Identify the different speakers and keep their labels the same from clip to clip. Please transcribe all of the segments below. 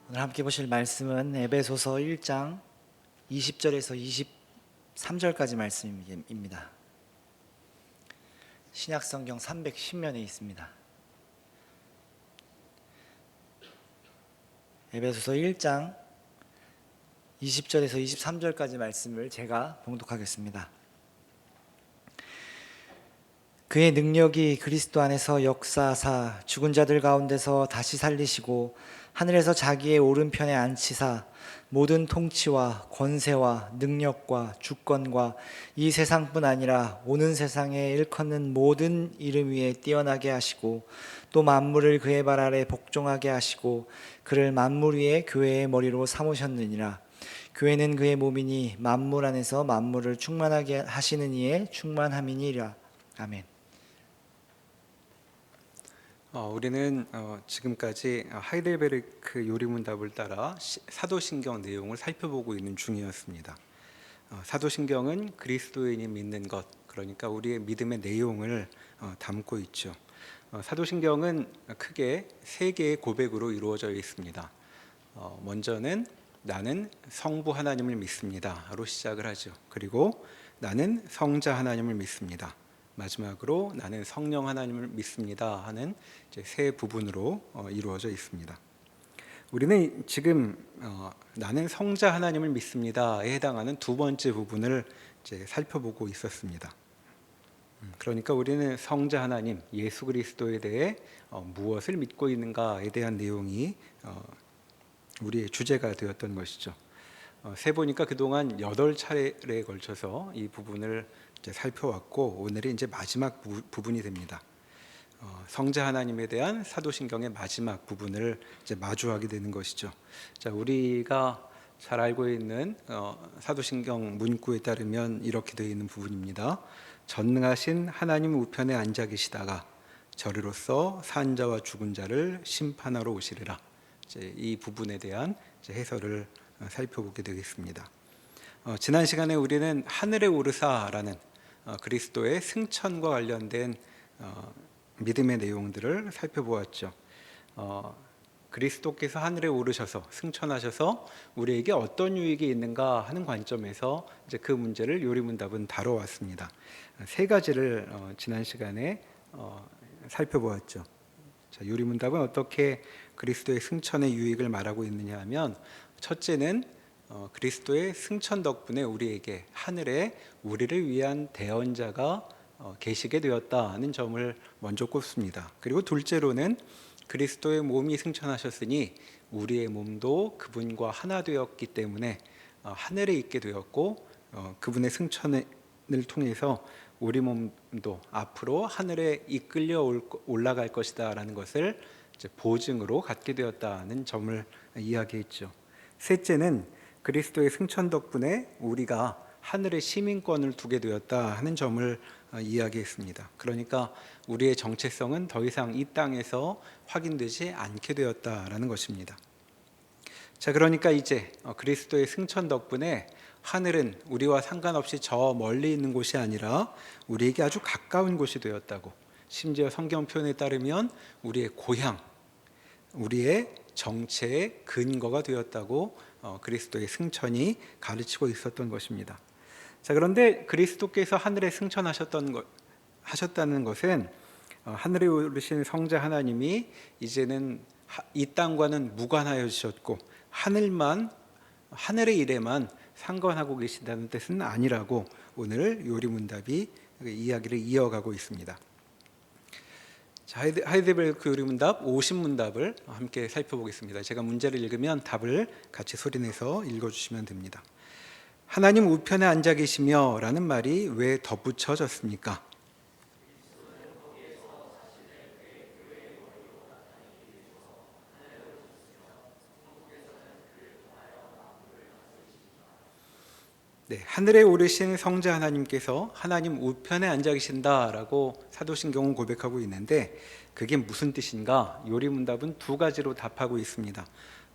Speaker 1: 오늘 함께 보실 말씀은 에베소서 1장 20절에서 23절까지 말씀입니다. 신약성경 310면에 있습니다. 에베소서 1장 20절에서 23절까지 말씀을 제가 봉독하겠습니다. 그의 능력이 그리스도 안에서 역사하사 죽은 자들 가운데서 다시 살리시고 하늘에서 자기의 오른편에 앉히사 모든 통치와 권세와 능력과 주권과 이 세상뿐 아니라 오는 세상에 일컫는 모든 이름 위에 뛰어나게 하시고 또 만물을 그의 발 아래 복종하게 하시고 그를 만물 위에 교회의 머리로 삼으셨느니라. 교회는 그의 몸이니 만물 안에서 만물을 충만하게 하시는 이의 충만함이니라. 아멘.
Speaker 2: 우리는 지금까지 하이델베르크 요리문답을 따라 사도신경 내용을 살펴보고 있는 중이었습니다. 사도신경은 그리스도인이 믿는 것, 그러니까 우리의 믿음의 내용을 담고 있죠. 사도신경은 크게 세 개의 고백으로 이루어져 있습니다. 먼저는 나는 성부 하나님을 믿습니다로 시작을 하죠. 그리고 나는 성자 하나님을 믿습니다. 마지막으로 나는 성령 하나님을 믿습니다 하는 이제 세 부분으로 이루어져 있습니다. 우리는 지금 나는 성자 하나님을 믿습니다에 해당하는 두 번째 부분을 이제 살펴보고 있었습니다. 그러니까 우리는 성자 하나님 예수 그리스도에 대해 무엇을 믿고 있는가에 대한 내용이 우리의 주제가 되었던 것이죠. 세 보니까 그동안 8차례에 걸쳐서 이 부분을 이제 살펴왔고 오늘이 이제 마지막 부분이 됩니다. 성자 하나님에 대한 사도신경의 마지막 부분을 이제 마주하게 되는 것이죠. 자, 우리가 잘 알고 있는 사도신경 문구에 따르면 이렇게 되어 있는 부분입니다. 전능하신 하나님 우편에 앉아 계시다가 저리로서 산 자와 죽은 자를 심판하러 오시리라. 이제 이 부분에 대한 이제 해설을 살펴보게 되겠습니다. 지난 시간에 우리는 하늘에 오르사라는 그리스도의 승천과 관련된 믿음의 내용들을 살펴보았죠. 그리스도께서 하늘에 오르셔서 승천하셔서 우리에게 어떤 유익이 있는가 하는 관점에서 이제 그 문제를 요리문답은 다뤄왔습니다. 세 가지를 지난 시간에 살펴보았죠. 자, 요리문답은 어떻게 그리스도의 승천의 유익을 말하고 있느냐 하면, 첫째는 그리스도의 승천 덕분에 우리에게 하늘에 우리를 위한 대언자가 계시게 되었다는 점을 먼저 꼽습니다. 그리고 둘째로는 그리스도의 몸이 승천하셨으니 우리의 몸도 그분과 하나 되었기 때문에 하늘에 있게 되었고, 그분의 승천을 통해서 우리 몸도 앞으로 하늘에 이끌려 올라갈 것이다 라는 것을 이제 보증으로 갖게 되었다는 점을 이야기했죠. 셋째는 그리스도의 승천 덕분에 우리가 하늘의 시민권을 두게 되었다 하는 점을 이야기했습니다. 그러니까 우리의 정체성은 더 이상 이 땅에서 확인되지 않게 되었다라는 것입니다. 자, 그러니까 이제 그리스도의 승천 덕분에 하늘은 우리와 상관없이 저 멀리 있는 곳이 아니라 우리에게 아주 가까운 곳이 되었다고, 심지어 성경 표현에 따르면 우리의 고향, 우리의 정체의 근거가 되었다고 그리스도의 승천이 가르치고 있었던 것입니다. 자, 그런데 그리스도께서 하늘에 하셨다는 것은 하늘에 오르신 성자 하나님이 이제는 이 땅과는 무관하여지셨고 하늘의 일에만 상관하고 계신다는 뜻은 아니라고 오늘 요리문답이 이야기를 이어가고 있습니다. 자, 하이델베르크 요리문답 50문답을 함께 살펴보겠습니다. 제가 문제를 읽으면 답을 같이 소리내서 읽어주시면 됩니다. 하나님 우편에 앉아 계시며 라는 말이 왜 덧붙여졌습니까? 네, 하늘에 오르신 성자 하나님께서 하나님 우편에 앉아 계신다라고 사도신경은 고백하고 있는데, 그게 무슨 뜻인가? 요리문답은 두 가지로 답하고 있습니다.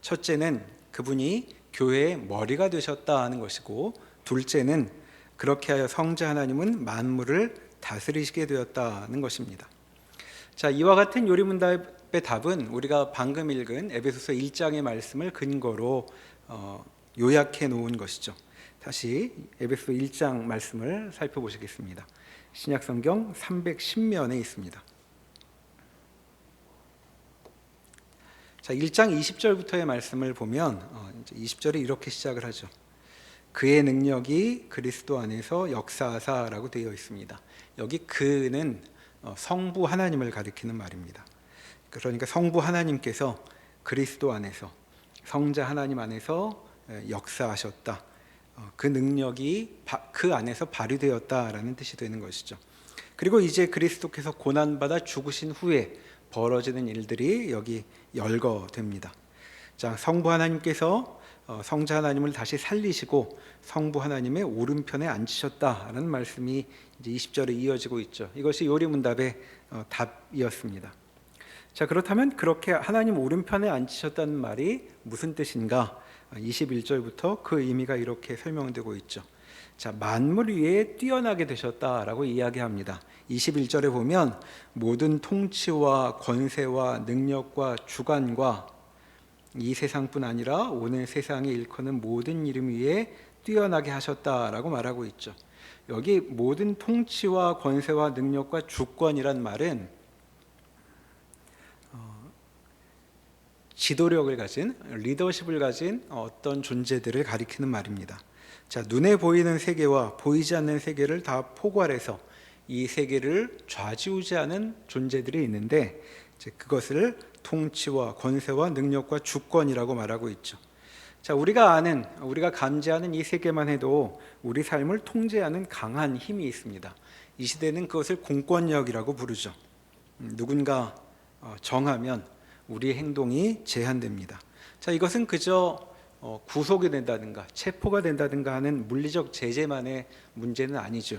Speaker 2: 첫째는 그분이 교회의 머리가 되셨다 하는 것이고, 둘째는 그렇게 하여 성자 하나님은 만물을 다스리시게 되었다는 것입니다. 자, 이와 같은 요리문답 답은 우리가 방금 읽은 에베소서 1장의 말씀을 근거로 요약해 놓은 것이죠. 다시 에베소 1장 말씀을 살펴보시겠습니다. 신약성경 310면에 있습니다. 자, 1장 20절부터의 말씀을 보면 20절이 이렇게 시작을 하죠. 그의 능력이 그리스도 안에서 역사하사라고 되어 있습니다. 여기 그는 성부 하나님을 가리키는 말입니다. 그러니까 성부 하나님께서 그리스도 안에서, 성자 하나님 안에서 역사하셨다. 그 능력이 그 안에서 발휘되었다라는 뜻이 되는 것이죠. 그리고 이제 그리스도께서 고난받아 죽으신 후에 벌어지는 일들이 여기 열거됩니다. 자, 성부 하나님께서 성자 하나님을 다시 살리시고 성부 하나님의 오른편에 앉히셨다라는 말씀이 이제 20절에 이어지고 있죠. 이것이 요리문답의 답이었습니다. 자, 그렇다면 그렇게 하나님 오른편에 앉히셨다는 말이 무슨 뜻인가? 21절부터 그 의미가 이렇게 설명되고 있죠. 자, 만물 위에 뛰어나게 되셨다라고 이야기합니다. 21절에 보면 모든 통치와 권세와 능력과 주관과 이 세상뿐 아니라 오늘 세상에 일컫는 모든 이름 위에 뛰어나게 하셨다라고 말하고 있죠. 여기 모든 통치와 권세와 능력과 주권이란 말은 지도력을 가진, 리더십을 가진 어떤 존재들을 가리키는 말입니다. 자, 눈에 보이는 세계와 보이지 않는 세계를 다 포괄해서 이 세계를 좌지우지하는 존재들이 있는데 그것을 통치와 권세와 능력과 주권이라고 말하고 있죠. 자, 우리가 감지하는 이 세계만 해도 우리 삶을 통제하는 강한 힘이 있습니다. 이 시대는 그것을 공권력이라고 부르죠. 누군가 정하면 우리의 행동이 제한됩니다. 자, 이것은 그저 구속이 된다든가 체포가 된다든가 하는 물리적 제재만의 문제는 아니죠.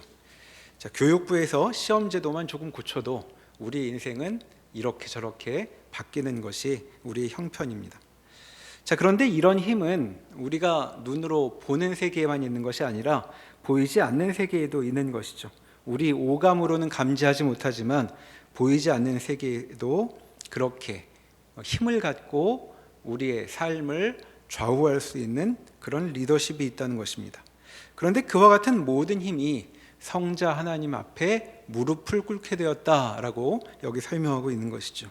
Speaker 2: 자, 교육부에서 시험 제도만 조금 고쳐도 우리 인생은 이렇게 저렇게 바뀌는 것이 우리의 형편입니다. 자, 그런데 이런 힘은 우리가 눈으로 보는 세계에만 있는 것이 아니라 보이지 않는 세계에도 있는 것이죠. 우리 오감으로는 감지하지 못하지만 보이지 않는 세계에도 그렇게 힘을 갖고 우리의 삶을 좌우할 수 있는 그런 리더십이 있다는 것입니다. 그런데 그와 같은 모든 힘이 성자 하나님 앞에 무릎을 꿇게 되었다라고 여기 설명하고 있는 것이죠.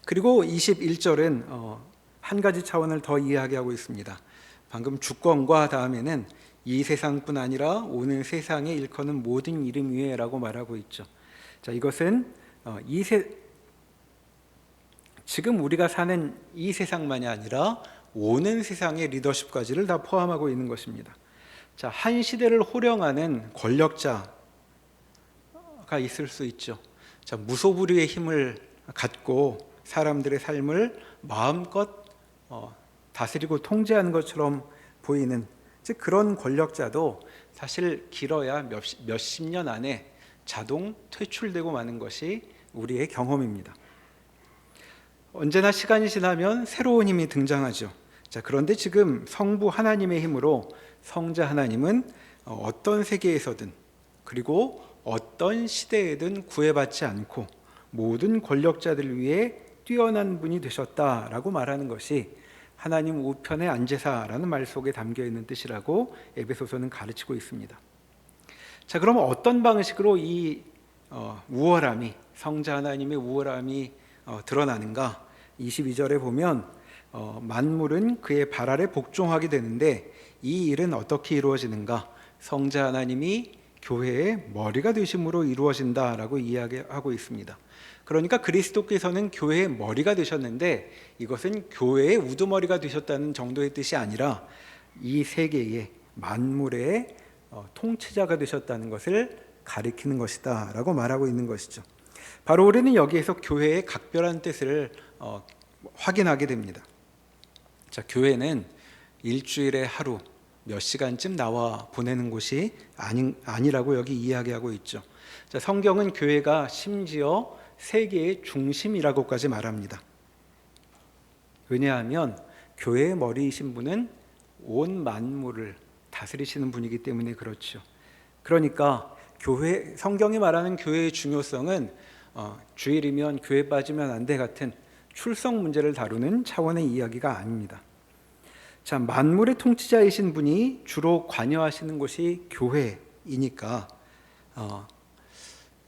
Speaker 2: 그리고 21절은 한 가지 차원을 더 이야기하고 있습니다. 방금 주권과 다음에는 이 세상뿐 아니라 오는 세상에 일컫는 모든 이름 위에라고 말하고 있죠. 자, 이것은 지금 우리가 사는 이 세상만이 아니라 오는 세상의 리더십까지를 다 포함하고 있는 것입니다. 자, 한 시대를 호령하는 권력자가 있을 수 있죠. 자, 무소불위의 힘을 갖고 사람들의 삶을 마음껏 다스리고 통제하는 것처럼 보이는 즉 그런 권력자도 사실 길어야 몇십 년 안에 자동 퇴출되고 마는 것이 우리의 경험입니다. 언제나 시간이 지나면 새로운 힘이 등장하죠. 자, 그런데 지금 성부 하나님의 힘으로 성자 하나님은 어떤 세계에서든 그리고 어떤 시대에든 구애받지 않고 모든 권력자들 위해 뛰어난 분이 되셨다라고 말하는 것이 하나님 우편에 앉으사라는 말 속에 담겨 있는 뜻이라고 에베소서는 가르치고 있습니다. 자, 그럼 어떤 방식으로 이 우월함이 성자 하나님의 우월함이 드러나는가? 22절에 보면 만물은 그의 발 아래 복종하게 되는데 이 일은 어떻게 이루어지는가? 성자 하나님이 교회의 머리가 되심으로 이루어진다라고 이야기하고 있습니다. 그러니까 그리스도께서는 교회의 머리가 되셨는데 이것은 교회의 우두머리가 되셨다는 정도의 뜻이 아니라 이 세계의 만물의 통치자가 되셨다는 것을 가리키는 것이다 라고 말하고 있는 것이죠. 바로 우리는 여기에서 교회의 각별한 뜻을 확인하게 됩니다. 자, 교회는 일주일에 하루 몇 시간쯤 나와 보내는 곳이 아니라고 여기 이야기하고 있죠. 자, 성경은 교회가 심지어 세계의 중심이라고까지 말합니다. 왜냐하면 교회의 머리이신 분은 온 만물을 다스리시는 분이기 때문에 그렇죠. 그러니까 성경이 말하는 교회의 중요성은 주일이면 교회 빠지면 안 돼 같은 출석 문제를 다루는 차원의 이야기가 아닙니다. 자, 만물의 통치자이신 분이 주로 관여하시는 곳이 교회이니까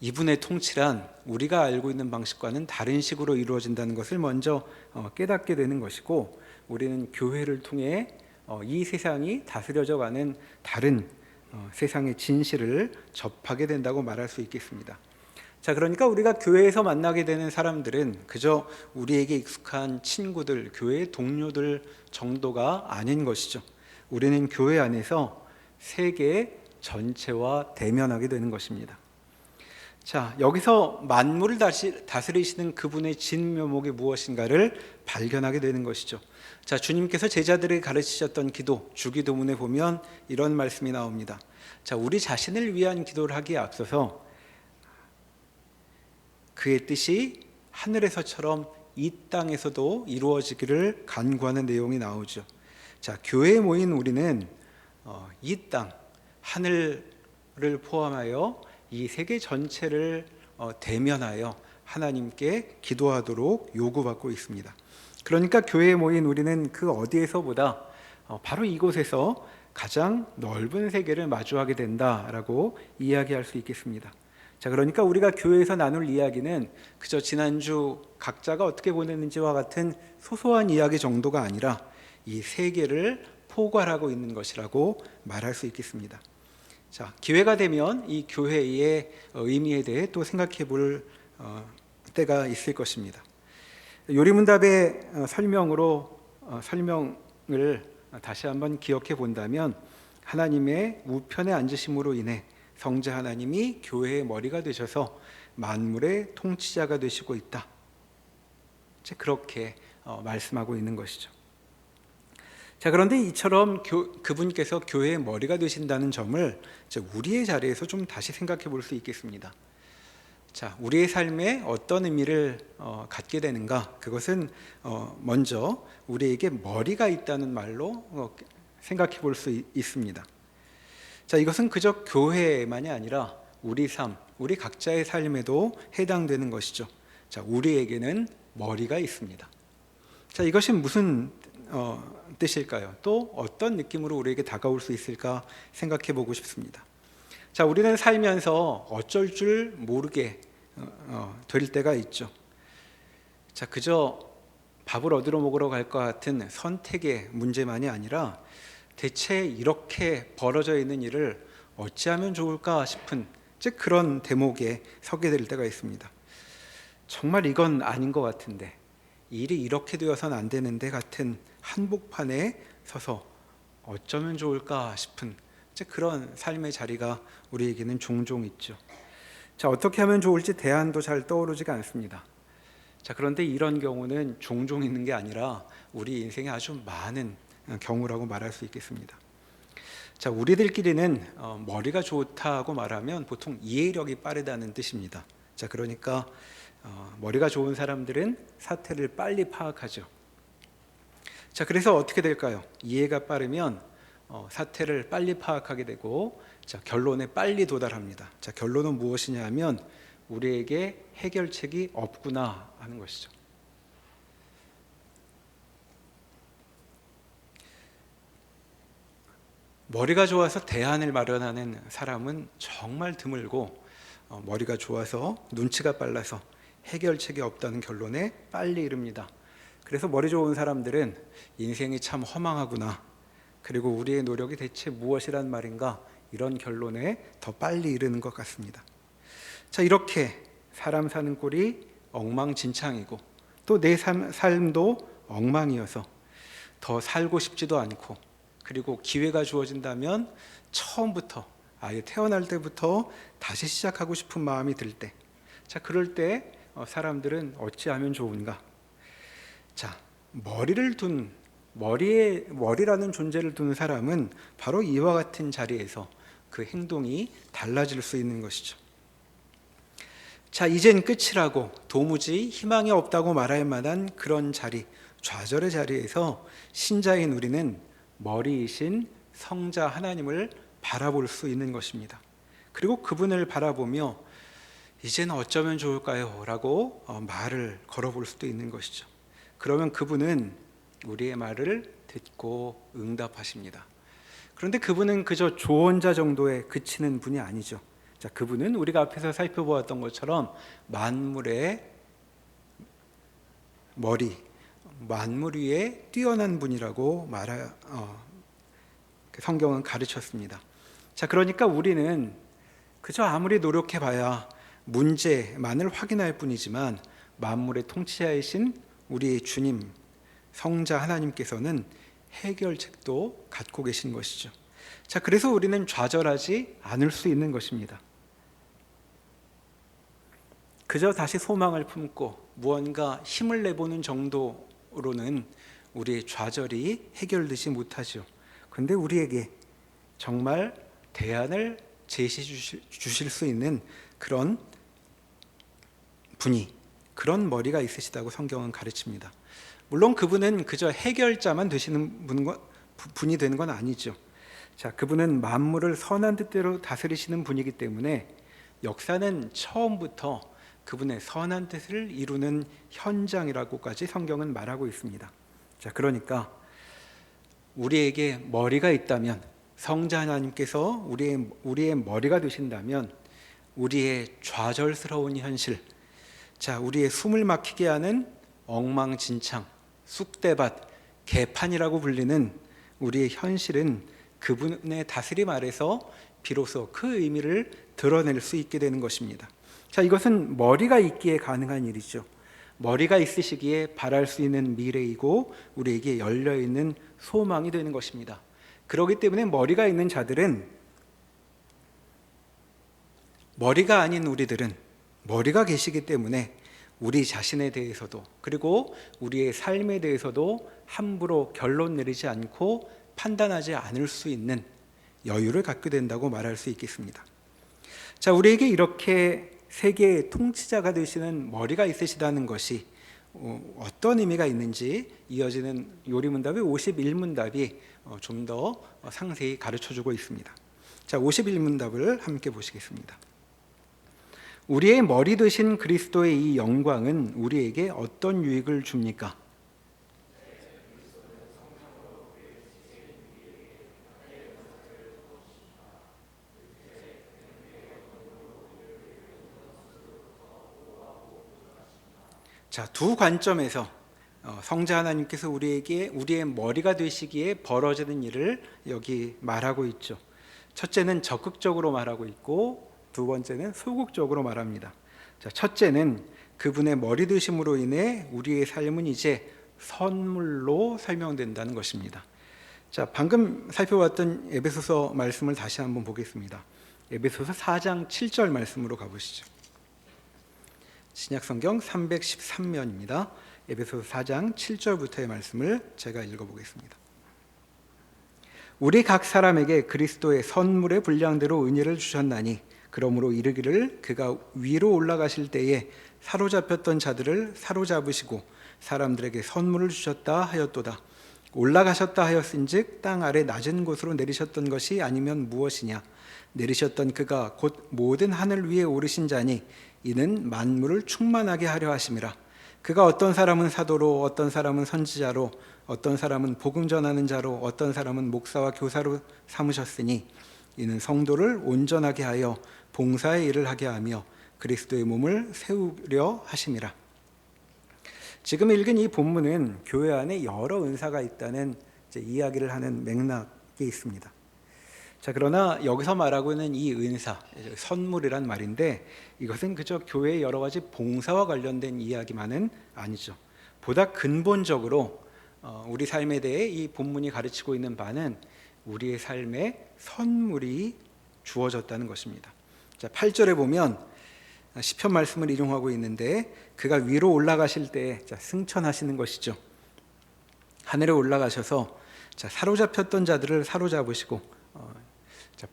Speaker 2: 이분의 통치란 우리가 알고 있는 방식과는 다른 식으로 이루어진다는 것을 먼저 깨닫게 되는 것이고, 우리는 교회를 통해 이 세상이 다스려져 가는 다른 세상의 진실을 접하게 된다고 말할 수 있겠습니다. 자, 그러니까 우리가 교회에서 만나게 되는 사람들은 그저 우리에게 익숙한 친구들, 교회 동료들 정도가 아닌 것이죠. 우리는 교회 안에서 세계 전체와 대면하게 되는 것입니다. 자, 여기서 만물을 다스리시는 그분의 진면목이 무엇인가를 발견하게 되는 것이죠. 자, 주님께서 제자들에게 가르치셨던 기도, 주기도문에 보면 이런 말씀이 나옵니다. 자, 우리 자신을 위한 기도를 하기에 앞서서 그의 뜻이 하늘에서처럼 이 땅에서도 이루어지기를 간구하는 내용이 나오죠. 자, 교회에 모인 우리는 이 땅, 하늘을 포함하여 이 세계 전체를 대면하여 하나님께 기도하도록 요구받고 있습니다. 그러니까 교회에 모인 우리는 그 어디에서보다 바로 이곳에서 가장 넓은 세계를 마주하게 된다라고 이야기할 수 있겠습니다. 자, 그러니까 우리가 교회에서 나눌 이야기는 그저 지난주 각자가 어떻게 보냈는지와 같은 소소한 이야기 정도가 아니라 이 세계를 포괄하고 있는 것이라고 말할 수 있겠습니다. 자, 기회가 되면 이 교회의 의미에 대해 또 생각해 볼 때가 있을 것입니다. 요리문답의 설명을 다시 한번 기억해 본다면, 하나님의 우편에 앉으심으로 인해 성자 하나님이 교회의 머리가 되셔서 만물의 통치자가 되시고 있다. 그렇게 말씀하고 있는 것이죠. 자, 그런데 이처럼 그분께서 교회의 머리가 되신다는 점을 우리의 자리에서 좀 다시 생각해 볼 수 있겠습니다. 자, 우리의 삶에 어떤 의미를 갖게 되는가? 그것은 먼저 우리에게 머리가 있다는 말로 생각해 볼 수 있습니다. 자, 이것은 그저 교회만이 아니라 우리 삶, 우리 각자의 삶에도 해당되는 것이죠. 자, 우리에게는 머리가 있습니다. 자, 이것이 무슨 뜻일까요? 또 어떤 느낌으로 우리에게 다가올 수 있을까 생각해 보고 싶습니다. 자, 우리는 살면서 어쩔 줄 모르게 될 때가 있죠. 자, 그저 밥을 얻으러 먹으러 갈 것 같은 선택의 문제만이 아니라 대체 이렇게 벌어져 있는 일을 어찌하면 좋을까 싶은 그런 대목에 서게 될 때가 있습니다. 정말 이건 아닌 것 같은데, 일이 이렇게 되어서는 안 되는데 같은 한복판에 서서 어쩌면 좋을까 싶은 그런 삶의 자리가 우리에게는 종종 있죠. 자, 어떻게 하면 좋을지 대안도 잘 떠오르지가 않습니다. 자, 그런데 이런 경우는 종종 있는 게 아니라 우리 인생에 아주 많은 경우라고 말할 수 있겠습니다. 자, 우리들끼리는 머리가 좋다고 말하면 보통 이해력이 빠르다는 뜻입니다. 자, 그러니까 머리가 좋은 사람들은 사태를 빨리 파악하죠. 자, 그래서 어떻게 될까요? 이해가 빠르면 사태를 빨리 파악하게 되고, 자, 결론에 빨리 도달합니다. 자, 결론은 무엇이냐 하면 우리에게 해결책이 없구나 하는 것이죠. 머리가 좋아서 대안을 마련하는 사람은 정말 드물고, 머리가 좋아서 눈치가 빨라서 해결책이 없다는 결론에 빨리 이릅니다. 그래서 머리 좋은 사람들은 인생이 참 허망하구나, 그리고 우리의 노력이 대체 무엇이란 말인가, 이런 결론에 더 빨리 이르는 것 같습니다. 자, 이렇게 사람 사는 꼴이 엉망진창이고 또 내 삶도 엉망이어서 더 살고 싶지도 않고, 그리고 기회가 주어진다면 처음부터, 아예 태어날 때부터 다시 시작하고 싶은 마음이 들 때, 자, 그럴 때 사람들은 어찌하면 좋은가? 자, 머리라는 존재를 둔 사람은 바로 이와 같은 자리에서 그 행동이 달라질 수 있는 것이죠. 자, 이젠 끝이라고 도무지 희망이 없다고 말할 만한 그런 자리, 좌절의 자리에서 신자인 우리는 머리이신 성자 하나님을 바라볼 수 있는 것입니다. 그리고 그분을 바라보며 이제는 어쩌면 좋을까요? 라고 말을 걸어볼 수도 있는 것이죠. 그러면 그분은 우리의 말을 듣고 응답하십니다. 그런데 그분은 그저 조언자 정도에 그치는 분이 아니죠. 자, 그분은 우리가 앞에서 살펴보았던 것처럼 만물의 머리, 만물 위에 뛰어난 분이라고 성경은 가르쳤습니다. 자, 그러니까 우리는 그저 아무리 노력해봐야 문제만을 확인할 뿐이지만 만물의 통치자이신 우리 주님, 성자 하나님께서는 해결책도 갖고 계신 것이죠. 자, 그래서 우리는 좌절하지 않을 수 있는 것입니다. 그저 다시 소망을 품고 무언가 힘을 내보는 정도로는 우리의 좌절이 해결되지 못하죠. 그런데 우리에게 정말 대안을 제시해 주실 수 있는 그런 분이, 그런 머리가 있으시다고 성경은 가르칩니다. 물론 그분은 그저 해결자만 되시는 분이 되는 건 아니죠. 자, 그분은 만물을 선한 뜻대로 다스리시는 분이기 때문에 역사는 처음부터 그분의 선한 뜻을 이루는 현장이라고까지 성경은 말하고 있습니다. 자, 그러니까 우리에게 머리가 있다면, 성자 하나님께서 우리의 머리가 되신다면 우리의 좌절스러운 현실, 자, 우리의 숨을 막히게 하는 엉망진창, 쑥대밭, 개판이라고 불리는 우리의 현실은 그분의 다스림 아래서 비로소 그 의미를 드러낼 수 있게 되는 것입니다. 자, 이것은 머리가 있기에 가능한 일이죠. 머리가 있으시기에 바랄 수 있는 미래이고 우리에게 열려있는 소망이 되는 것입니다. 그렇기 때문에 머리가 있는 자들은, 머리가 아닌 우리들은 머리가 계시기 때문에 우리 자신에 대해서도, 그리고 우리의 삶에 대해서도 함부로 결론 내리지 않고 판단하지 않을 수 있는 여유를 갖게 된다고 말할 수 있겠습니다. 자, 우리에게 이렇게 세계의 통치자가 되시는 머리가 있으시다는 것이 어떤 의미가 있는지 이어지는 요리문답의 51문답이 좀 더 상세히 가르쳐주고 있습니다. 자, 51문답을 함께 보시겠습니다. 우리의 머리 되신 그리스도의 이 영광은 우리에게 어떤 유익을 줍니까? 자, 두 관점에서 성자 하나님께서 우리의 머리가 되시기에 벌어지는 일을 여기 말하고 있죠. 첫째는 적극적으로 말하고 있고 두 번째는 소극적으로 말합니다. 자, 첫째는 그분의 머리 되심으로 인해 우리의 삶은 이제 선물로 설명된다는 것입니다. 자, 방금 살펴봤던 에베소서 말씀을 다시 한번 보겠습니다. 에베소서 4장 7절 말씀으로 가보시죠. 신약성경 313면입니다. 에베소서 4장 7절부터의 말씀을 제가 읽어보겠습니다. 우리 각 사람에게 그리스도의 선물의 분량대로 은혜를 주셨나니 그러므로 이르기를 그가 위로 올라가실 때에 사로잡혔던 자들을 사로잡으시고 사람들에게 선물을 주셨다 하였도다. 올라가셨다 하였은즉 땅 아래 낮은 곳으로 내리셨던 것이 아니면 무엇이냐? 내리셨던 그가 곧 모든 하늘 위에 오르신 자니 이는 만물을 충만하게 하려 하심이라. 그가 어떤 사람은 사도로, 어떤 사람은 선지자로, 어떤 사람은 복음 전하는 자로, 어떤 사람은 목사와 교사로 삼으셨으니 이는 성도를 온전하게 하여 봉사의 일을 하게 하며 그리스도의 몸을 세우려 하심이라. 지금 읽은 이 본문은 교회 안에 여러 은사가 있다는 이야기를 하는 맥락이 있습니다. 자, 그러나 여기서 말하고 있는 이 은사, 선물이란 말인데 이것은 그저 교회의 여러 가지 봉사와 관련된 이야기만은 아니죠. 보다 근본적으로 우리 삶에 대해 이 본문이 가르치고 있는 바는 우리의 삶에 선물이 주어졌다는 것입니다. 자, 8절에 보면 시편 말씀을 인용하고 있는데 그가 위로 올라가실 때 승천하시는 것이죠. 하늘에 올라가셔서 사로잡혔던 자들을 사로잡으시고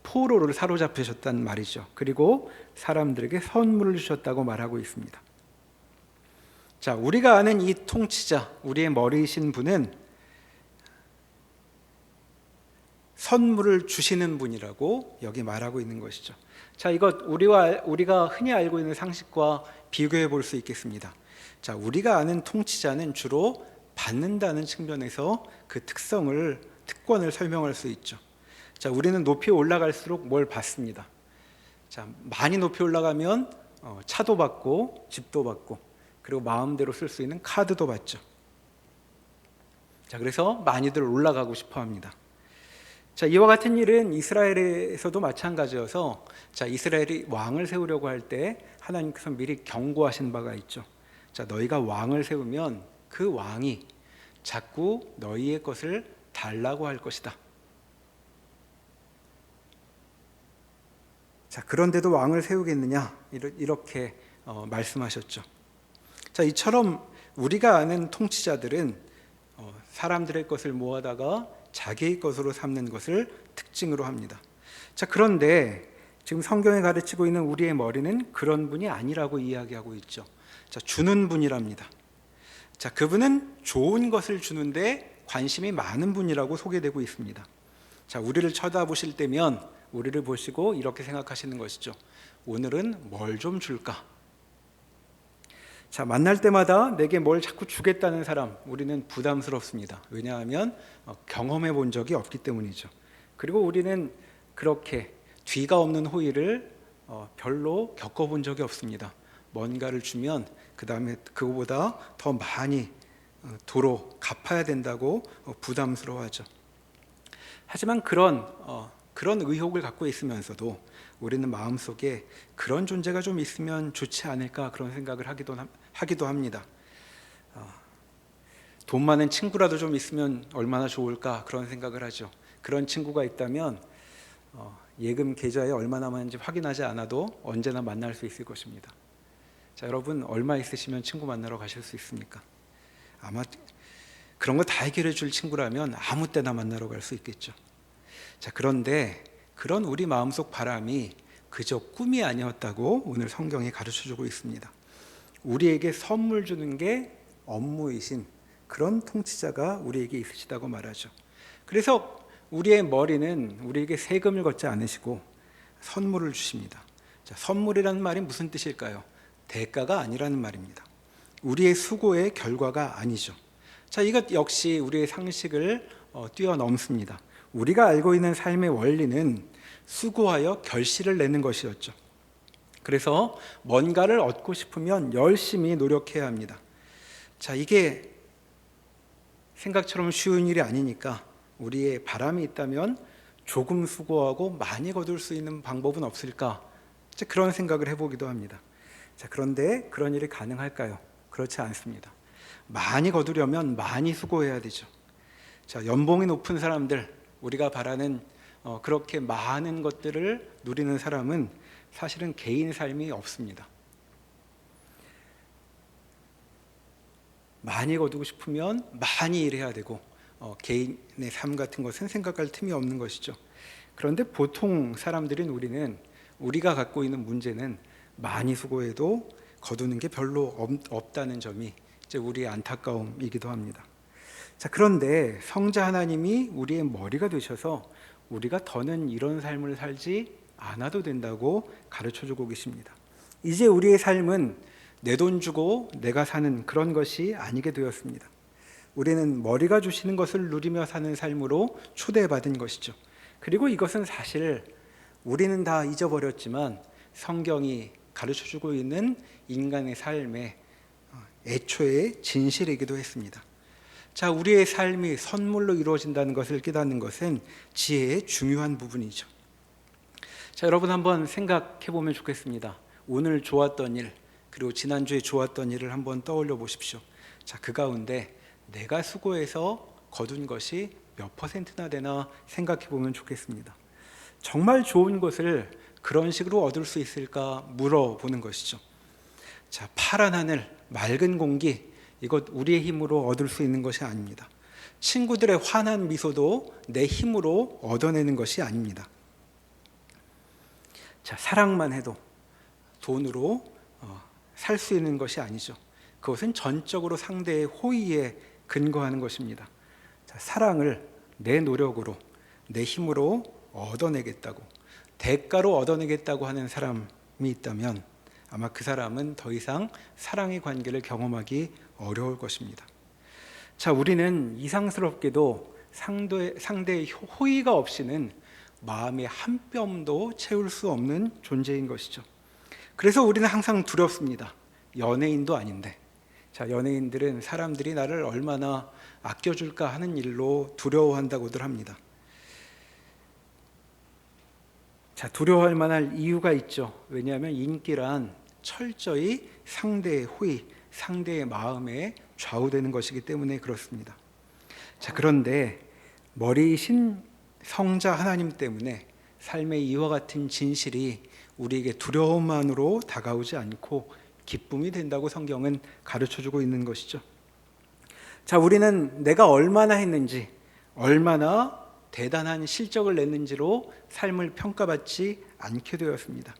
Speaker 2: 포로를 사로잡으셨단 말이죠. 그리고 사람들에게 선물을 주셨다고 말하고 있습니다. 자, 우리가 아는 이 통치자, 우리의 머리이신 분은 선물을 주시는 분이라고 여기 말하고 있는 것이죠. 자, 이것 우리가 흔히 알고 있는 상식과 비교해 볼 수 있겠습니다. 자, 우리가 아는 통치자는 주로 받는다는 측면에서 그 특권을 설명할 수 있죠. 자, 우리는 높이 올라갈수록 뭘 받습니다. 자, 많이 높이 올라가면 차도 받고 집도 받고 그리고 마음대로 쓸 수 있는 카드도 받죠. 자, 그래서 많이들 올라가고 싶어 합니다. 자, 이와 같은 일은 이스라엘에서도 마찬가지여서, 자, 이스라엘이 왕을 세우려고 할 때 하나님께서 미리 경고하신 바가 있죠. 자, 너희가 왕을 세우면 그 왕이 자꾸 너희의 것을 달라고 할 것이다. 자, 그런데도 왕을 세우겠느냐? 이렇게 말씀하셨죠. 자, 이처럼 우리가 아는 통치자들은 사람들의 것을 모아다가 자기의 것으로 삼는 것을 특징으로 합니다. 자, 그런데 지금 성경에 가르치고 있는 우리의 머리는 그런 분이 아니라고 이야기하고 있죠. 자, 주는 분이랍니다. 자, 그분은 좋은 것을 주는데 관심이 많은 분이라고 소개되고 있습니다. 자, 우리를 쳐다보실 때면 우리를 보시고 이렇게 생각하시는 것이죠. 오늘은 뭘 좀 줄까? 자, 만날 때마다 내게 뭘 자꾸 주겠다는 사람, 우리는 부담스럽습니다. 왜냐하면 경험해 본 적이 없기 때문이죠. 그리고 우리는 그렇게 뒤가 없는 호의를 별로 겪어본 적이 없습니다. 뭔가를 주면 그 다음에 그거보다 더 많이 도로 갚아야 된다고 부담스러워하죠. 하지만 그런 의혹을 갖고 있으면서도 우리는 마음속에 그런 존재가 좀 있으면 좋지 않을까 그런 생각을 하기도 합니다. 돈 많은 친구라도 좀 있으면 얼마나 좋을까 그런 생각을 하죠. 그런 친구가 있다면 예금 계좌에 얼마 남았는지 확인하지 않아도 언제나 만날 수 있을 것입니다. 자, 여러분 얼마 있으시면 친구 만나러 가실 수 있습니까? 아마 그런 거 다 해결해 줄 친구라면 아무 때나 만나러 갈 수 있겠죠. 자, 그런데 그런 우리 마음속 바람이 그저 꿈이 아니었다고 오늘 성경이 가르쳐주고 있습니다. 우리에게 선물 주는 게 업무이신 그런 통치자가 우리에게 있으시다고 말하죠. 그래서 우리의 머리는 우리에게 세금을 걷지 않으시고 선물을 주십니다. 자, 선물이라는 말이 무슨 뜻일까요? 대가가 아니라는 말입니다. 우리의 수고의 결과가 아니죠. 자, 이것 역시 우리의 상식을 뛰어넘습니다. 우리가 알고 있는 삶의 원리는 수고하여 결실을 내는 것이었죠. 그래서 뭔가를 얻고 싶으면 열심히 노력해야 합니다. 자, 이게 생각처럼 쉬운 일이 아니니까 우리의 바람이 있다면 조금 수고하고 많이 거둘 수 있는 방법은 없을까? 그런 생각을 해보기도 합니다. 자, 그런데 그런 일이 가능할까요? 그렇지 않습니다. 많이 거두려면 많이 수고해야 되죠. 자, 연봉이 높은 사람들, 우리가 바라는 그렇게 많은 것들을 누리는 사람은 사실은 개인 삶이 없습니다. 많이 거두고 싶으면 많이 일해야 되고 개인의 삶 같은 것은 생각할 틈이 없는 것이죠. 그런데 보통 사람들인 우리가 갖고 있는 문제는 많이 수고해도 거두는 게 별로 없다는 점이 이제 우리의 안타까움이기도 합니다. 자, 그런데 성자 하나님이 우리의 머리가 되셔서 우리가 더는 이런 삶을 살지 않아도 된다고 가르쳐주고 계십니다. 이제 우리의 삶은 내 돈 주고 내가 사는 그런 것이 아니게 되었습니다. 우리는 머리가 주시는 것을 누리며 사는 삶으로 초대받은 것이죠. 그리고 이것은 사실 우리는 다 잊어버렸지만 성경이 가르쳐주고 있는 인간의 삶의 애초의 진실이기도 했습니다. 자, 우리의 삶이 선물로 이루어진다는 것을 깨닫는 것은 지혜의 중요한 부분이죠. 자, 여러분 한번 생각해 보면 좋겠습니다. 오늘 좋았던 일, 그리고 지난주에 좋았던 일을 한번 떠올려 보십시오. 자, 그 가운데 내가 수고해서 거둔 것이 몇 퍼센트나 되나 생각해 보면 좋겠습니다. 정말 좋은 것을 그런 식으로 얻을 수 있을까 물어보는 것이죠. 자, 파란 하늘, 맑은 공기, 이것 우리의 힘으로 얻을 수 있는 것이 아닙니다. 친구들의 환한 미소도 내 힘으로 얻어내는 것이 아닙니다. 자, 사랑만 해도 돈으로 살 수 있는 것이 아니죠. 그것은 전적으로 상대의 호의에 근거하는 것입니다. 자, 사랑을 내 노력으로 내 힘으로 얻어내겠다고, 대가로 얻어내겠다고 하는 사람이 있다면 아마 그 사람은 더 이상 사랑의 관계를 경험하기 어려울 것입니다. 자, 우리는 이상스럽게도 상대의 호의가 없이는 마음의 한 뼘도 채울 수 없는 존재인 것이죠. 그래서 우리는 항상 두렵습니다. 연예인도 아닌데. 자, 연예인들은 사람들이 나를 얼마나 아껴줄까 하는 일로 두려워한다고들 합니다. 자, 두려워할 만한 이유가 있죠. 왜냐하면 인기란 철저히 상대의 호의, 상대의 마음에 좌우되는 것이기 때문에 그렇습니다. 자, 그런데 머리이신 성자 하나님 때문에 삶의 이와 같은 진실이 우리에게 두려움만으로 다가오지 않고 기쁨이 된다고 성경은 가르쳐주고 있는 것이죠. 자, 우리는 내가 얼마나 했는지, 얼마나 대단한 실적을 냈는지로 삶을 평가받지 않게 되었습니다.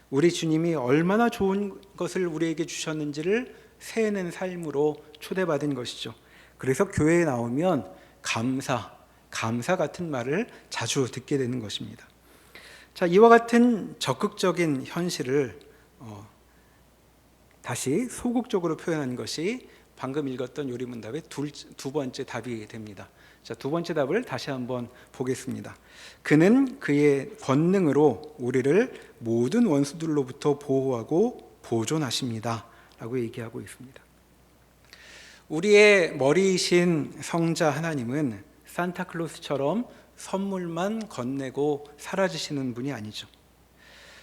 Speaker 2: 우리 주님이 얼마나 좋은 것을 우리에게 주셨는지를 세는 삶으로 초대받은 것이죠. 그래서 교회에 나오면 감사 같은 말을 자주 듣게 되는 것입니다. 자, 이와 같은 적극적인 현실을 다시 소극적으로 표현한 것이 방금 읽었던 요리문답의 두 번째 답이 됩니다. 자, 두 번째 답을 다시 한번 보겠습니다. 그는 그의 권능으로 우리를 모든 원수들로부터 보호하고 보존하십니다 라고 얘기하고 있습니다. 우리의 머리이신 성자 하나님은 산타클로스처럼 선물만 건네고 사라지시는 분이 아니죠.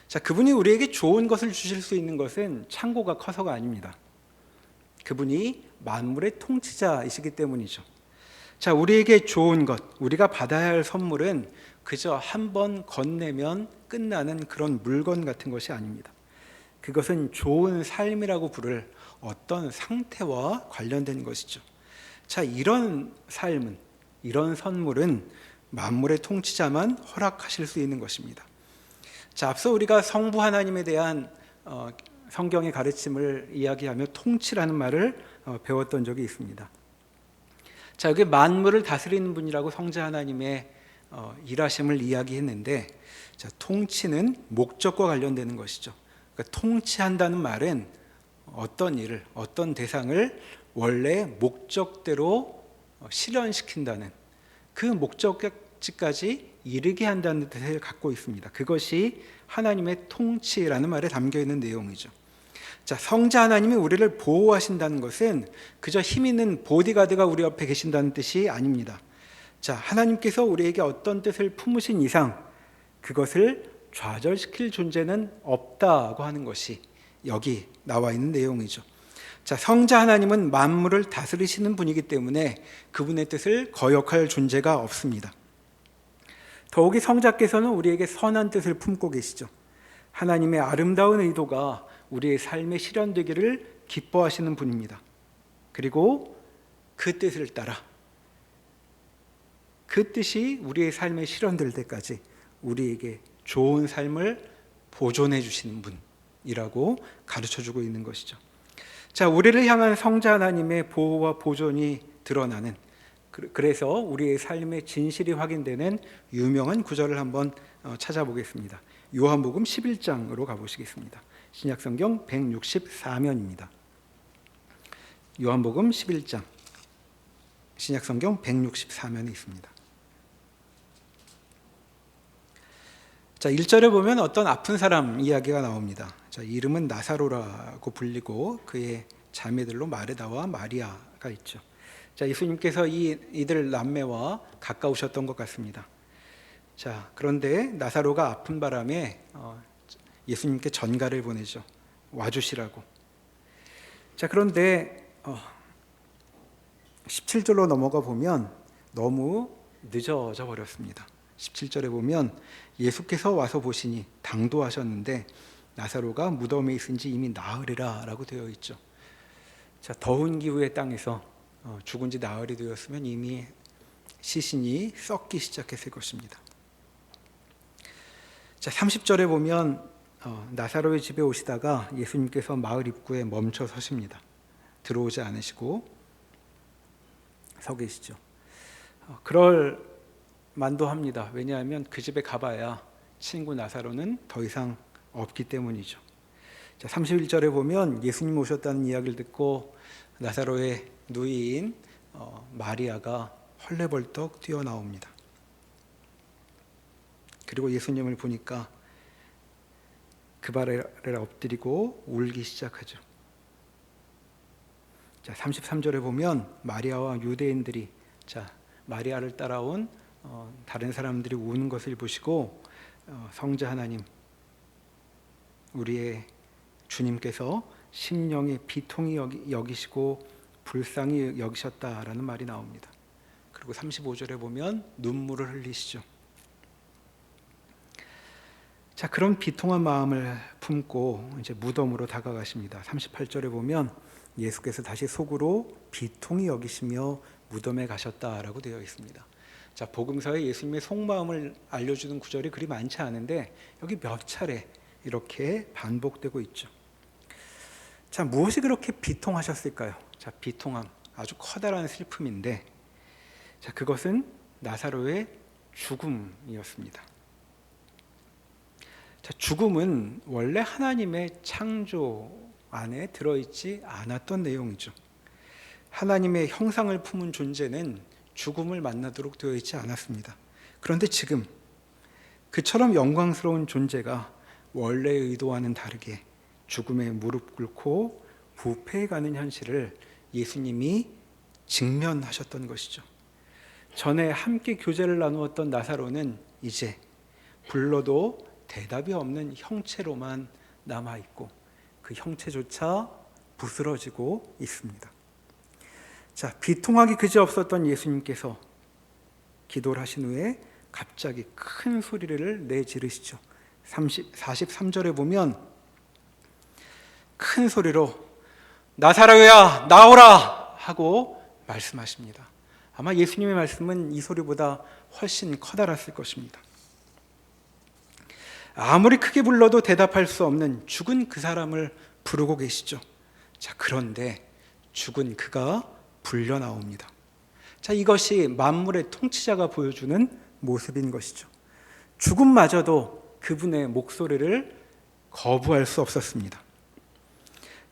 Speaker 2: 자, 그분이 우리에게 좋은 것을 주실 수 있는 것은 창고가 커서가 아닙니다. 그분이 만물의 통치자이시기 때문이죠. 자, 우리에게 좋은 것, 우리가 받아야 할 선물은 그저 한 번 건네면 끝나는 그런 물건 같은 것이 아닙니다. 그것은 좋은 삶이라고 부를 어떤 상태와 관련된 것이죠. 자, 이런 삶은, 이런 선물은 만물의 통치자만 허락하실 수 있는 것입니다. 자, 앞서 우리가 성부 하나님에 대한 성경의 가르침을 이야기하며 통치라는 말을 배웠던 적이 있습니다. 자, 여기 만물을 다스리는 분이라고 성자 하나님의 일하심을 이야기했는데, 자, 통치는 목적과 관련되는 것이죠. 그러니까 통치한다는 말은 어떤 일을, 어떤 대상을 원래 목적대로 실현시킨다는, 그 목적지까지 이르게 한다는 뜻을 갖고 있습니다. 그것이 하나님의 통치라는 말에 담겨 있는 내용이죠. 자, 성자 하나님이 우리를 보호하신다는 것은 그저 힘 있는 보디가드가 우리 옆에 계신다는 뜻이 아닙니다. 자, 하나님께서 우리에게 어떤 뜻을 품으신 이상 그것을 좌절시킬 존재는 없다고 하는 것이 여기 나와 있는 내용이죠. 자, 성자 하나님은 만물을 다스리시는 분이기 때문에 그분의 뜻을 거역할 존재가 없습니다. 더욱이 성자께서는 우리에게 선한 뜻을 품고 계시죠. 하나님의 아름다운 의도가 우리의 삶에 실현되기를 기뻐하시는 분입니다. 그리고 그 뜻을 따라, 그 뜻이 우리의 삶에 실현될 때까지 우리에게 좋은 삶을 보존해 주시는 분이라고 가르쳐주고 있는 것이죠. 자, 우리를 향한 성자 하나님의 보호와 보존이 드러나는, 그래서 우리의 삶의 진실이 확인되는 유명한 구절을 한번 찾아보겠습니다. 요한복음 11장으로 가보시겠습니다. 신약성경 164면입니다. 요한복음 11장, 신약성경 164면에 있습니다. 자, 1절에 보면 어떤 아픈 사람 이야기가 나옵니다. 자, 이름은 나사로라고 불리고 그의 자매들로 마르다와 마리아가 있죠. 자, 예수님께서 이들 남매와 가까우셨던 것 같습니다. 자, 그런데 나사로가 아픈 바람에 예수님께 전가를 보내죠. 와주시라고. 자, 그런데 17절로 넘어가 보면 너무 늦어져 버렸습니다. 17절에 보면 예수께서 와서 보시니 당도하셨는데 나사로가 무덤에 있은 지 이미 나흘이라 라고 되어 있죠. 자, 더운 기후의 땅에서 죽은 지 나흘이 되었으면 이미 시신이 썩기 시작했을 것입니다. 자, 30절에 보면 나사로의 집에 오시다가 예수님께서 마을 입구에 멈춰 서십니다. 들어오지 않으시고 서 계시죠. 그럴 만도합니다. 왜냐하면 그 집에 가봐야 친구 나사로는 더 이상 없기 때문이죠. 자, 31절에 보면 예수님 오셨다는 이야기를 듣고 나사로의 누이인 마리아가 헐레벌떡 뛰어나옵니다. 그리고 예수님을 보니까 그 발에 엎드리고 울기 시작하죠. 자, 33절에 보면 마리아와 유대인들이 마리아를 따라온 다른 사람들이 우는 것을 보시고 성자 하나님, 우리의 주님께서 심령의 비통히 여기시고 불쌍히 여기셨다라는 말이 나옵니다. 그리고 35절에 보면 눈물을 흘리시죠. 자, 그런 비통한 마음을 품고 이제 무덤으로 다가가십니다. 38절에 보면 예수께서 다시 속으로 비통히 여기시며 무덤에 가셨다라고 되어 있습니다. 자, 복음서에 예수님의 속마음을 알려주는 구절이 그리 많지 않은데 여기 몇 차례 이렇게 반복되고 있죠. 자, 무엇이 그렇게 비통하셨을까요? 자, 비통함, 아주 커다란 슬픔인데, 자, 그것은 나사로의 죽음이었습니다. 자, 죽음은 원래 하나님의 창조 안에 들어있지 않았던 내용이죠. 하나님의 형상을 품은 존재는 죽음을 만나도록 되어 있지 않았습니다. 그런데 지금 그처럼 영광스러운 존재가 원래의 의도와는 다르게 죽음에 무릎 꿇고 부패해가는 현실을 예수님이 직면하셨던 것이죠. 전에 함께 교제를 나누었던 나사로는 이제 불러도 대답이 없는 형체로만 남아있고 그 형체조차 부스러지고 있습니다. 자, 비통하기 그지없었던 예수님께서 기도를 하신 후에 갑자기 큰 소리를 내지르시죠. 43절에 보면 큰 소리로 나사로야 나오라 하고 말씀하십니다. 아마 예수님의 말씀은 이 소리보다 훨씬 커다랐을 것입니다. 아무리 크게 불러도 대답할 수 없는 죽은 그 사람을 부르고 계시죠. 자, 그런데 죽은 그가 불려 나옵니다. 자, 이것이 만물의 통치자가 보여주는 모습인 것이죠. 죽음마저도 그분의 목소리를 거부할 수 없었습니다.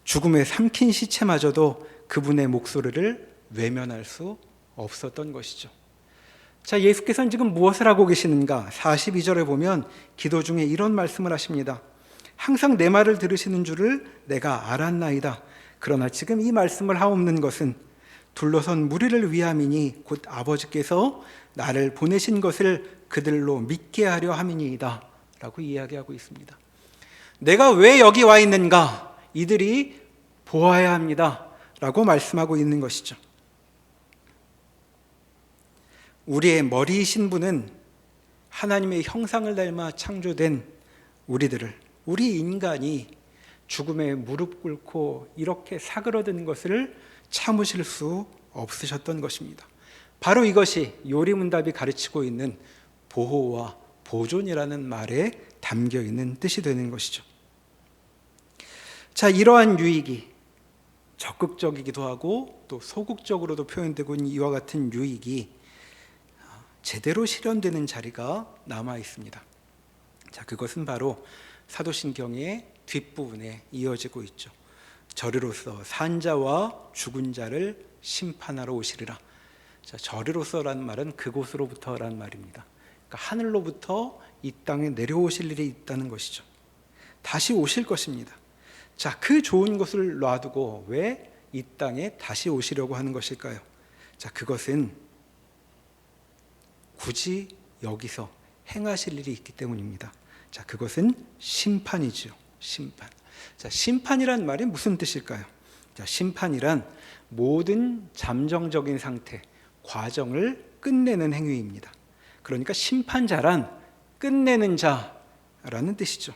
Speaker 2: 죽음에 삼킨 시체마저도 그분의 목소리를 외면할 수 없었던 것이죠. 자, 예수께서는 지금 무엇을 하고 계시는가? 42절에 보면 기도 중에 이런 말씀을 하십니다. 항상 내 말을 들으시는 줄을 내가 알았나이다. 그러나 지금 이 말씀을 하옵는 것은 둘러선 무리를 위함이니 곧 아버지께서 나를 보내신 것을 그들로 믿게 하려 함이니이다 라고 이야기하고 있습니다. 내가 왜 여기 와 있는가? 이들이 보아야 합니다 라고 말씀하고 있는 것이죠. 우리의 머리이신 분은 하나님의 형상을 닮아 창조된 우리 인간이 죽음에 무릎 꿇고 이렇게 사그러든 것을 참으실 수 없으셨던 것입니다. 바로 이것이 요리문답이 가르치고 있는 보호와 보존이라는 말에 담겨 있는 뜻이 되는 것이죠. 자, 이러한 유익이 적극적이기도 하고 또 소극적으로도 표현되고 있는 이와 같은 유익이 제대로 실현되는 자리가 남아 있습니다. 자, 그것은 바로 사도신경의 뒷부분에 이어지고 있죠. 저리로서 산자와 죽은 자를 심판하러 오시리라. 자, 저리로서라는 말은 그곳으로부터라는 말입니다. 그러니까 하늘로부터 이 땅에 내려오실 일이 있다는 것이죠. 다시 오실 것입니다. 자, 그 좋은 것을 놔두고 왜 이 땅에 다시 오시려고 하는 것일까요? 자, 그것은 굳이 여기서 행하실 일이 있기 때문입니다. 자, 그것은 심판이죠. 심판. 자, 심판이란 말이 무슨 뜻일까요? 자, 심판이란 모든 잠정적인 상태, 과정을 끝내는 행위입니다. 그러니까 심판자란 끝내는 자라는 뜻이죠.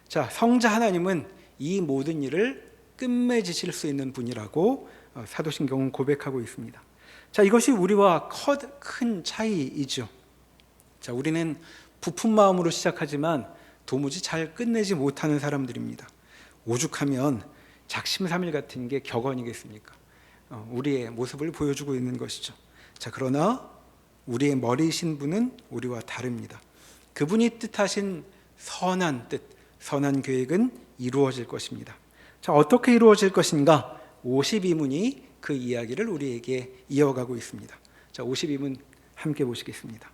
Speaker 2: 자, 성자 하나님은 이 모든 일을 끝맺으실 수 있는 분이라고 사도신경은 고백하고 있습니다. 자, 이것이 우리와 큰 차이이죠. 자, 우리는 부푼 마음으로 시작하지만 도무지 잘 끝내지 못하는 사람들입니다. 오죽하면 작심삼일 같은 게 격언이겠습니까? 우리의 모습을 보여주고 있는 것이죠. 자, 그러나 우리의 머리이신 분은 우리와 다릅니다. 그분이 뜻하신 선한 뜻, 선한 계획은 이루어질 것입니다. 자, 어떻게 이루어질 것인가? 52문이 그 이야기를 우리에게 이어가고 있습니다. 자, 52문 함께 보시겠습니다.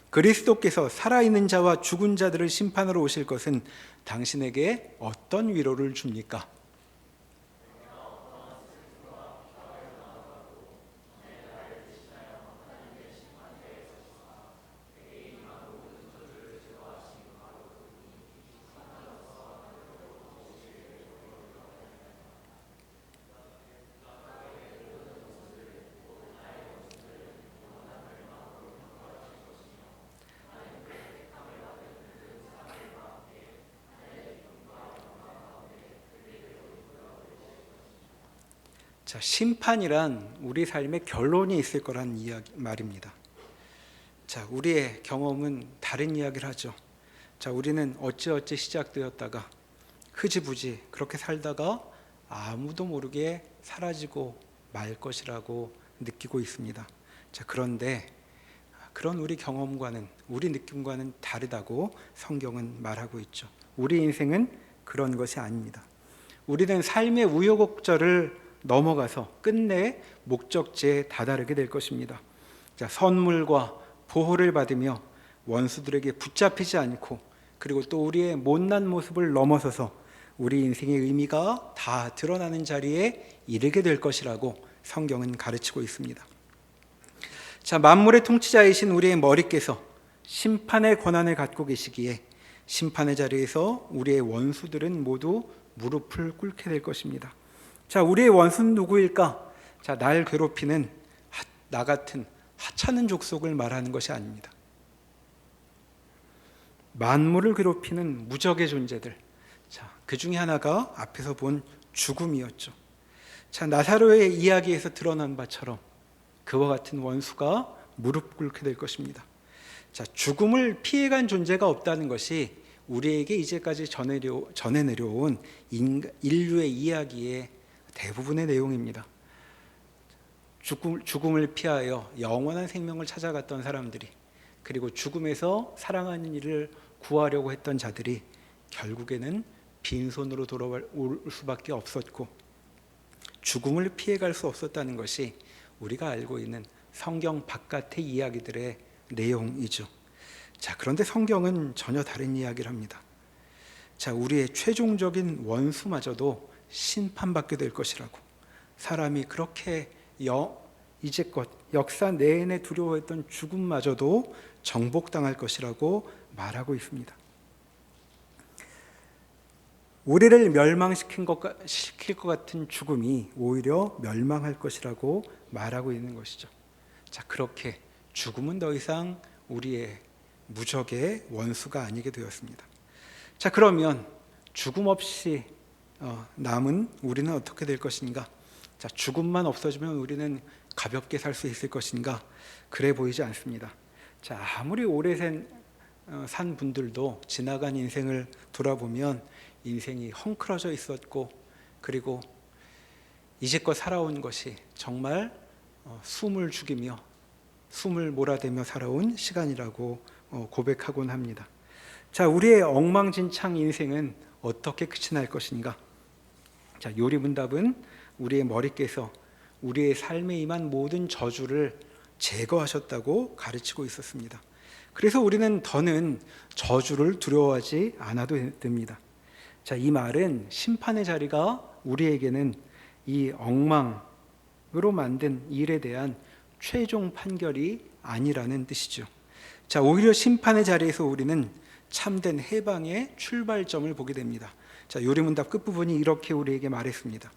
Speaker 2: 그리스도께서 살아있는 자와 죽은 자들을 심판하러 오실 것은 당신에게 어떤 위로를 줍니까? 자, 심판이란 우리 삶에 결론이 있을 거란 말입니다. 자, 우리의 경험은 다른 이야기를 하죠. 자, 우리는 어찌어찌 시작되었다가 흐지부지 그렇게 살다가 아무도 모르게 사라지고 말 것이라고 느끼고 있습니다. 자, 그런데 그런 우리 경험과는, 우리 느낌과는 다르다고 성경은 말하고 있죠. 우리 인생은 그런 것이 아닙니다. 우리는 삶의 우여곡절을 넘어가서 끝내 목적지에 다다르게 될 것입니다. 자, 선물과 보호를 받으며 원수들에게 붙잡히지 않고, 그리고 또 우리의 못난 모습을 넘어서서 우리 인생의 의미가 다 드러나는 자리에 이르게 될 것이라고 성경은 가르치고 있습니다. 자, 만물의 통치자이신 우리의 머리께서 심판의 권한을 갖고 계시기에 심판의 자리에서 우리의 원수들은 모두 무릎을 꿇게 될 것입니다. 자, 우리의 원수는 누구일까? 자, 날 괴롭히는 나 같은 하찮은 족속을 말하는 것이 아닙니다. 만물을 괴롭히는 무적의 존재들. 자, 그 중에 하나가 앞에서 본 죽음이었죠. 자, 나사로의 이야기에서 드러난 바처럼 그와 같은 원수가 무릎 꿇게 될 것입니다. 자, 죽음을 피해간 존재가 없다는 것이 우리에게 이제까지 전해 내려온 인류의 이야기의 대부분의 내용입니다. 죽음을 피하여 영원한 생명을 찾아갔던 사람들이, 그리고 죽음에서 사랑하는 이를 구하려고 했던 자들이 결국에는 빈손으로 돌아올 수밖에 없었고, 죽음을 피해갈 수 없었다는 것이 우리가 알고 있는 성경 바깥의 이야기들의 내용이죠. 자, 그런데 성경은 전혀 다른 이야기를 합니다. 자, 우리의 최종적인 원수마저도 심판받게 될 것이라고, 사람이 그렇게 이제껏 역사 내내 두려워했던 죽음마저도 정복당할 것이라고 말하고 있습니다. 우리를 멸망시킬 것 같은 죽음이 오히려 멸망할 것이라고 말하고 있는 것이죠. 자, 그렇게 죽음은 더 이상 우리의 무적의 원수가 아니게 되었습니다. 자, 그러면 죽음 없이 남은 우리는 어떻게 될 것인가? 자, 죽음만 없어지면 우리는 가볍게 살 수 있을 것인가? 그래 보이지 않습니다. 자, 아무리 오래 산 분들도 지나간 인생을 돌아보면 인생이 헝클어져 있었고, 그리고 이제껏 살아온 것이 정말 숨을 죽이며 숨을 몰아대며 살아온 시간이라고 고백하곤 합니다. 자, 우리의 엉망진창 인생은 어떻게 끝이 날 것인가? 자, 요리문답은 우리의 머리께서 우리의 삶에 임한 모든 저주를 제거하셨다고 가르치고 있었습니다. 그래서 우리는 더는 저주를 두려워하지 않아도 됩니다. 자, 이 말은 심판의 자리가 우리에게는 이 엉망으로 만든 일에 대한 최종 판결이 아니라는 뜻이죠. 자, 오히려 심판의 자리에서 우리는 참된 해방의 출발점을 보게 됩니다. 자, 요리문답 끝부분이 이렇게 우리에게 말했습니다.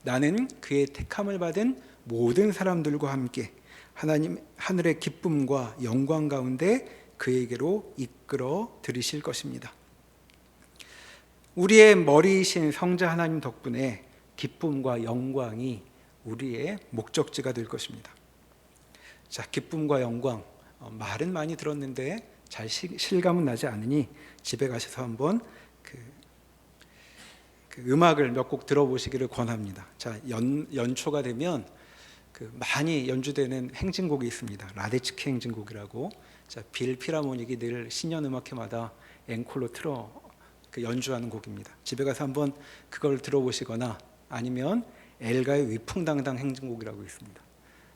Speaker 2: 나는 그의 택함을 받은 모든 사람들과 함께 하나님 하늘의 기쁨과 영광 가운데 그에게로 이끌어 들이실 것입니다. 우리의 머리이신 성자 하나님 덕분에 기쁨과 영광이 우리의 목적지가 될 것입니다. 자, 기쁨과 영광, 말은 많이 들었는데 잘 실감은 나지 않으니 집에 가셔서 한번 그 음악을 몇 곡 들어보시기를 권합니다. 자, 연초가 되면 많이 연주되는 행진곡이 있습니다. 라데츠키 행진곡이라고. 자, 빌 피라모닉이 늘 신년음악회마다 앵콜로 틀어 연주하는 곡입니다. 집에 가서 한번 그걸 들어보시거나 아니면 엘가의 위풍당당 행진곡이라고 있습니다.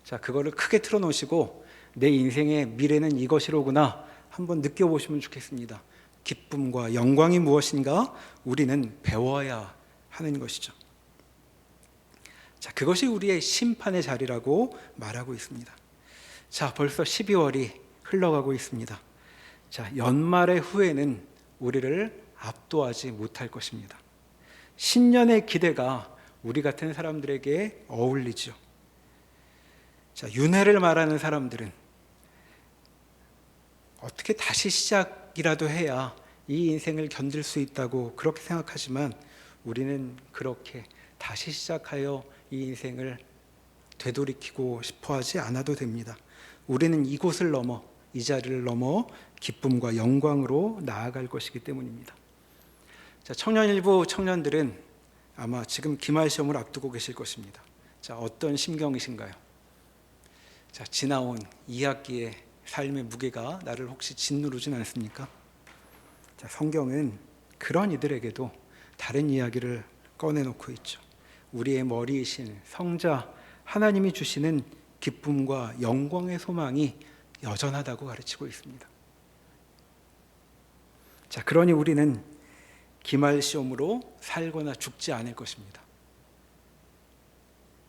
Speaker 2: 자, 그거를 크게 틀어놓으시고 내 인생의 미래는 이것이로구나 한번 느껴보시면 좋겠습니다. 기쁨과 영광이 무엇인가 우리는 배워야 하는 것이죠. 자, 그것이 우리의 심판의 자리라고 말하고 있습니다. 자, 벌써 12월이 흘러가고 있습니다. 자, 연말의 후회는 우리를 압도하지 못할 것입니다. 신년의 기대가 우리 같은 사람들에게 어울리죠. 자, 윤회를 말하는 사람들은 어떻게 다시 시작이라도 해야 이 인생을 견딜 수 있다고 그렇게 생각하지만 우리는 그렇게 다시 시작하여 이 인생을 되돌이키고 싶어 하지 않아도 됩니다. 우리는 이곳을 넘어, 이 자리를 넘어 기쁨과 영광으로 나아갈 것이기 때문입니다. 자, 청년일부 청년들은 아마 지금 기말 시험을 앞두고 계실 것입니다. 자, 어떤 심경이신가요? 자, 지나온 2학기의 삶의 무게가 나를 혹시 짓누르진 않습니까? 자, 성경은 그런 이들에게도 다른 이야기를 꺼내놓고 있죠. 우리의 머리이신 성자 하나님이 주시는 기쁨과 영광의 소망이 여전하다고 가르치고 있습니다. 자, 그러니 우리는 기말 시험으로 살거나 죽지 않을 것입니다.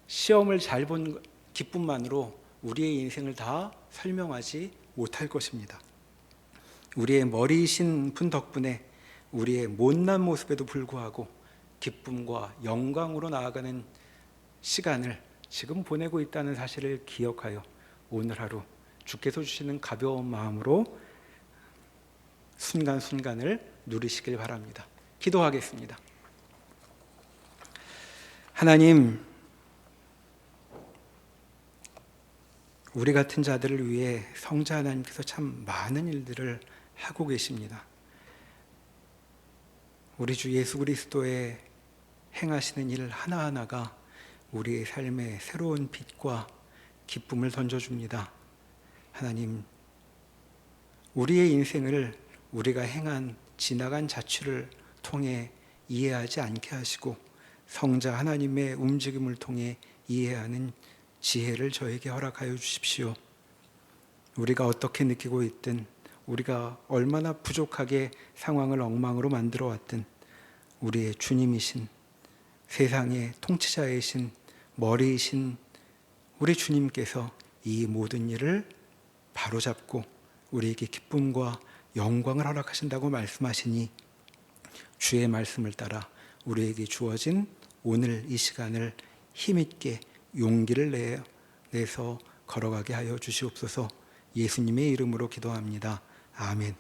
Speaker 2: 시험을 잘 본 기쁨만으로 우리의 인생을 다 설명하지 못할 것입니다. 우리의 머리이신 분 덕분에 우리의 못난 모습에도 불구하고 기쁨과 영광으로 나아가는 시간을 지금 보내고 있다는 사실을 기억하여 오늘 하루 주께서 주시는 가벼운 마음으로 순간순간을 누리시길 바랍니다. 기도하겠습니다. 하나님, 우리 같은 자들을 위해 성자 하나님께서 참 많은 일들을 하고 계십니다. 우리 주 예수 그리스도의 행하시는 일 하나하나가 우리의 삶에 새로운 빛과 기쁨을 던져줍니다. 하나님, 우리의 인생을 우리가 행한 지나간 자취를 통해 이해하지 않게 하시고 성자 하나님의 움직임을 통해 이해하는 지혜를 저에게 허락하여 주십시오. 우리가 어떻게 느끼고 있든 우리가 얼마나 부족하게 상황을 엉망으로 만들어 왔든 우리의 주님이신 세상의 통치자이신 머리이신 우리 주님께서 이 모든 일을 바로잡고 우리에게 기쁨과 영광을 허락하신다고 말씀하시니 주의 말씀을 따라 우리에게 주어진 오늘 이 시간을 힘있게 용기를 내서 걸어가게 하여 주시옵소서. 예수님의 이름으로 기도합니다. 아멘.